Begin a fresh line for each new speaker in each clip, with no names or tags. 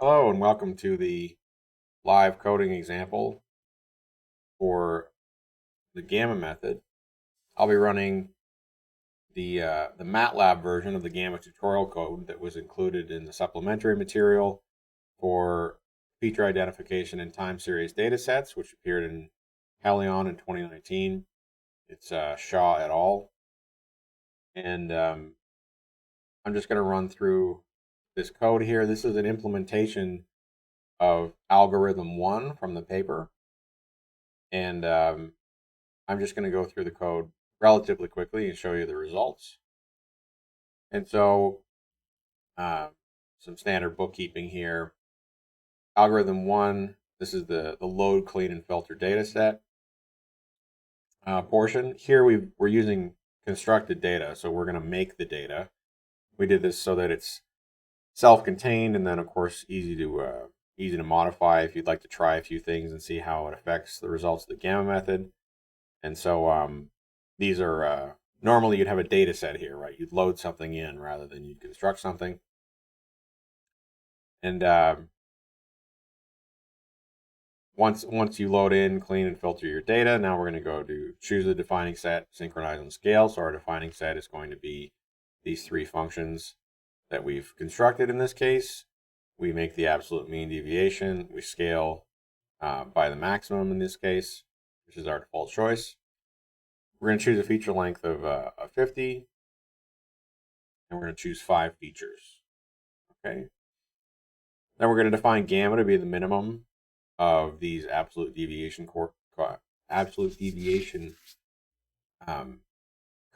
Hello and welcome to the live coding example for the Gamma method. I'll be running the MATLAB version of the Gamma tutorial code that was included in the supplementary material for feature identification in time series data sets, which appeared in Helion in 2019. It's Shaw et al. And I'm just going to run through this code here. This is an implementation of algorithm 1 from the paper. And I'm just going to go through the code relatively quickly and show you the results. And so some standard bookkeeping here. Algorithm 1, this is the load, clean, and filter data set portion. Here we're using constructed data, so we're going to make the data. We did this so that it's self-contained and then, of course, easy to modify if you'd like to try a few things and see how it affects the results of the Gamma method. And so these are normally you'd have a data set here, right? You'd load something in rather than you'd construct something. And once you load in, clean, and filter your data, now we're going to go to choose the defining set, synchronize and scale. So our defining set is going to be these three functions that we've constructed in this case. We make the absolute mean deviation. We scale by the maximum in this case, which is our default choice. We're going to choose a feature length of 50, and we're going to choose 5 features. Okay. Then we're going to define gamma to be the minimum of these absolute deviation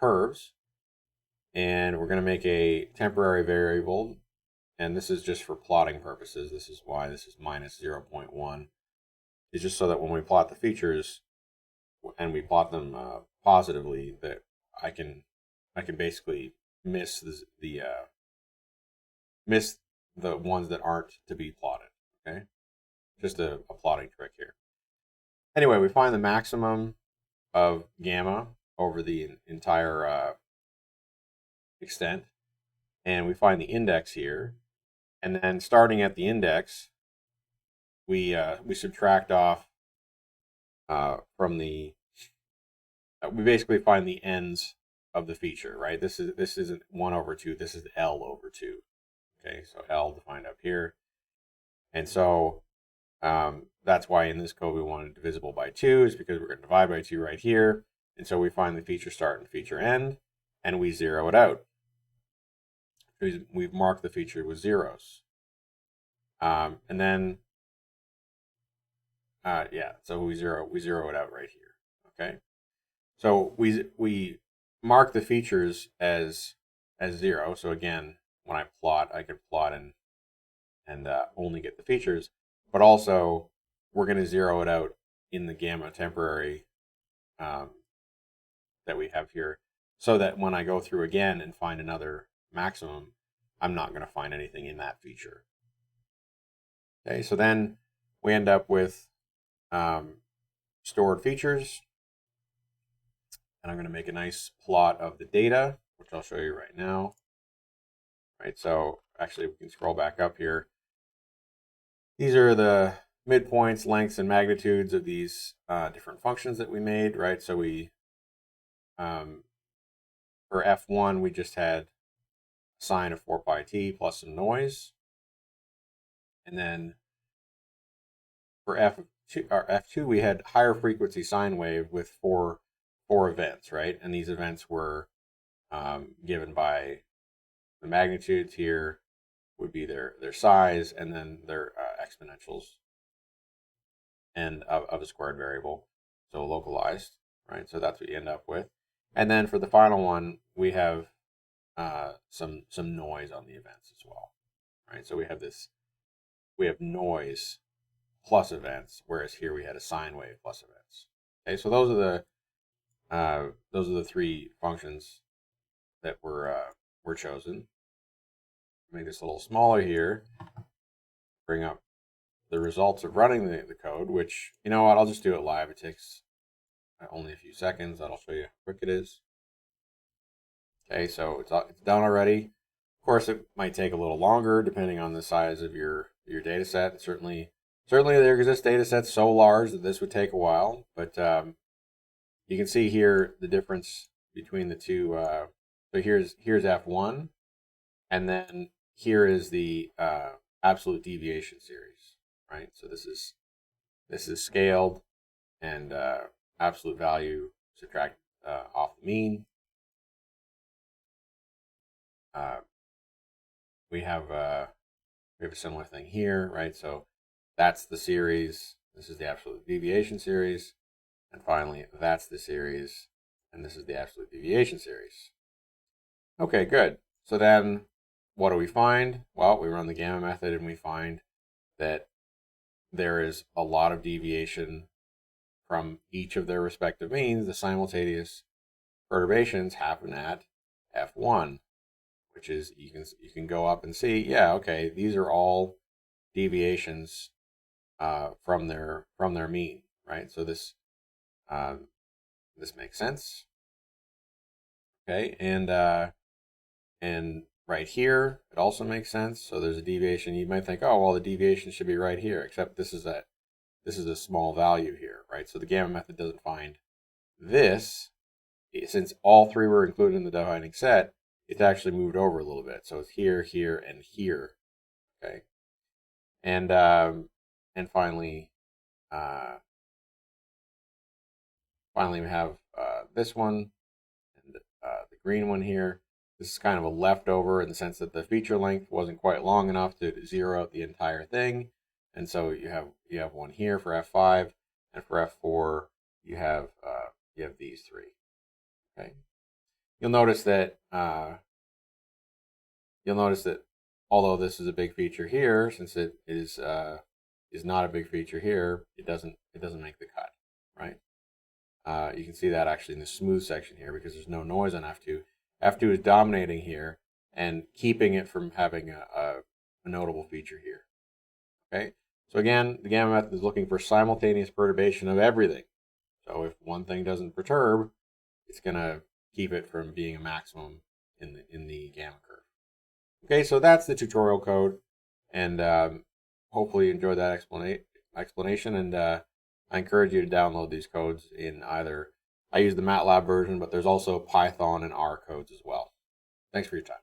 curves, and we're going to make a temporary variable, and this is just for plotting purposes. This is why this is minus 0.1. It's just so that when we plot the features and we plot them positively, that I can basically miss miss the ones that aren't to be plotted. Okay, just a plotting trick here. Anyway, we find the maximum of gamma over the entire extent, and we find the index here. And then starting at the index, we subtract off from the we basically find the ends of the feature, right? This isn't 1 over 2. This is L over 2. Okay, so L defined up here, and so that's why in this code we wanted divisible by 2, is because we're going to divide by 2 right here, and so we find the feature start and feature end, and we zero it out. We've marked the feature with zeros, and then so we zero it out right here. Okay, so we mark the features as 0. So again, when I plot, I can plot and only get the features, but also we're going to zero it out in the gamma temporary that we have here, so that when I go through again and find another maximum, I'm not going to find anything in that feature. Okay, so then we end up with stored features, and I'm going to make a nice plot of the data, which I'll show you right now. Right, so actually we can scroll back up here. These are the midpoints, lengths, and magnitudes of these different functions that we made, right? So we, for F1, we just had a sine of 4 pi t plus some noise. And then for F2, we had higher frequency sine wave with four events, right? And these events were given by the magnitudes here would be their size, and then their exponentials and of a squared variable, so localized, right? So that's what you end up with. And then for the final one, we have some noise on the events as well, right? So we have noise plus events, whereas here we had a sine wave plus events. Okay, so those are the 3 functions that were chosen. Make this a little smaller here. Bring up the results of running the code, which, you know what, I'll just do it live. It takes only a few seconds. That'll show you how quick it is. Okay, so it's done already. Of course, it might take a little longer depending on the size of your your data set. Certainly there exist data sets so large that this would take a while, but you can see here the difference between the two. So here's F1, and then here is the absolute deviation series, right? So this is scaled and absolute value subtracted off the mean. We have a similar thing here, right? So that's the series. This is the absolute deviation series. And finally, that's the series. And this is the absolute deviation series. Okay, good. So then what do we find? Well, we run the gamma method and we find that there is a lot of deviation from each of their respective means. The simultaneous perturbations happen at F1, which is you can go up and see, yeah, okay, these are all deviations from their mean, right? So this makes sense. Okay, and right here it also makes sense. So there's a deviation. You might think, oh well, the deviation should be right here, except this is a small value here, right? So the gamma method doesn't find this. Since all three were included in the defining set, it's actually moved over a little bit. So it's here, here, and here. Okay, and finally, finally we have this one and the green one here. This is kind of a leftover in the sense that the feature length wasn't quite long enough to zero out the entire thing, and so you have one here for F5, and for F4 you have these three. Okay, you'll notice that although this is a big feature here, since it is not a big feature here, it doesn't make the cut, right? You can see that actually in the smooth section here because there's no noise on F2. F2 is dominating here and keeping it from having a notable feature here. Okay, so again, the gamma method is looking for simultaneous perturbation of everything. So if one thing doesn't perturb, it's going to keep it from being a maximum in the gamma curve. Okay, so that's the tutorial code, and hopefully you enjoyed that explanation. And I encourage you to download these codes in either, I use the MATLAB version, but there's also Python and R codes as well. Thanks for your time.